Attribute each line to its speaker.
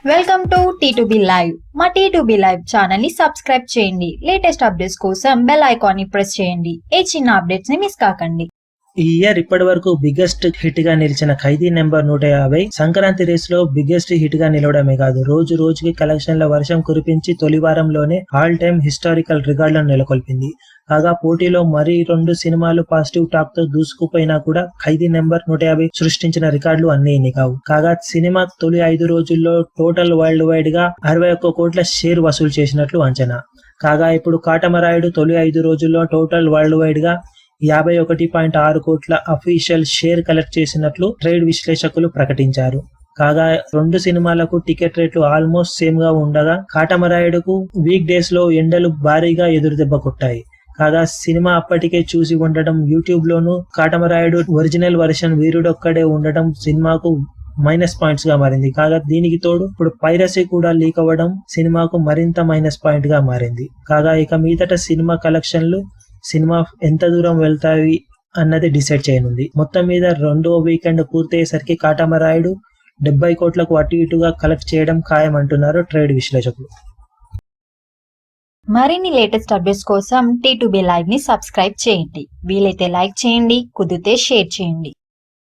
Speaker 1: Welcome to T2B live. మా T2B live channel ని subscribe చేయండి. లేటెస్ట్ అప్డేట్స్ కోసం బెల్ ఐకాన్ ని ప్రెస్ చేయండి. ఏ చిన్న అప్డేట్స్ ని మిస్ కాకండి.
Speaker 2: ఈ ఇయర్ ఇప్పటి వరకు బిగ్గెస్ట్ హిట్ గా నిలిచిన ఖైదీ నెంబర్ 150 సంక్రాంతి రేస్ లో బిగ్గెస్ట్ హిట్ గా నిలవడమే కాదు, రోజు రోజుకి కలెక్షన్ల వర్షం కురిపించి తొలి వారంలోనే ఆల్ టైమ్ హిస్టారికల్ రికార్డులను నెలకొల్పింది. కాగా పోటీలో మరీ 2 సినిమాలు పాజిటివ్ టాక్ తో దూసుకుపోయినా కూడా ఖైదీ నెంబర్ 150 సృష్టించిన రికార్డులు అన్నీ ఇన్ని కావు. కాగా సినిమా తొలి 5 రోజుల్లో టోటల్ వరల్డ్ వైడ్ గా 61 కోట్ల షేర్ వసూలు చేసినట్లు అంచనా. కాగా ఇప్పుడు కాటమరాయుడు తొలి 5 రోజుల్లో టోటల్ వరల్డ్ వైడ్ గా 51.6 కోట్ల అఫీషియల్ షేర్ కలెక్ట్ చేసినట్లు ట్రేడ్ విశ్లేషకులు ప్రకటించారు. కాగా 2 సినిమాలకు టికెట్ రేట్లు ఆల్మోస్ట్ సేమ్ గా ఉండగా కాటమరాయుడుకు వీక్ డేస్ లో ఎండలు భారీగా ఎదురుదెబ్బ కొట్టాయి. కాగా సినిమా అప్పటికే చూసి ఉండటం, యూట్యూబ్ లోను కాటమరాయుడు ఒరిజినల్ వర్షన్ వీరుడొక్కడే ఉండటం సినిమాకు మైనస్ పాయింట్స్ గా మారింది. కాగా దీనికి తోడు ఇప్పుడు పైరసీ కూడా లీక్ అవ్వడం సినిమాకు మరింత మైనస్ పాయింట్ గా మారింది. కాగా ఇక మీదట సినిమా కలెక్షన్లు సినిమా ఎంత దూరం వెళ్తాయి అన్నది డిసైడ్ చేయనుంది. మొత్తం మీద 2వ వీకెండ్ పూర్తయ్యేసరికి కాటమరాయుడు 70 కోట్లకు అటు ఇటుగా కలెక్ట్ చేయడం ఖాయం అంటున్నారు ట్రేడ్ విశ్లేషకులు.
Speaker 1: మరిన్ని లేటెస్ట్ అప్డేట్స్ కోసం T2B లైవ్ ని సబ్స్క్రైబ్ చేయండి. వీలైతే లైక్ చేయండి, కుదిరితే షేర్ చేయండి.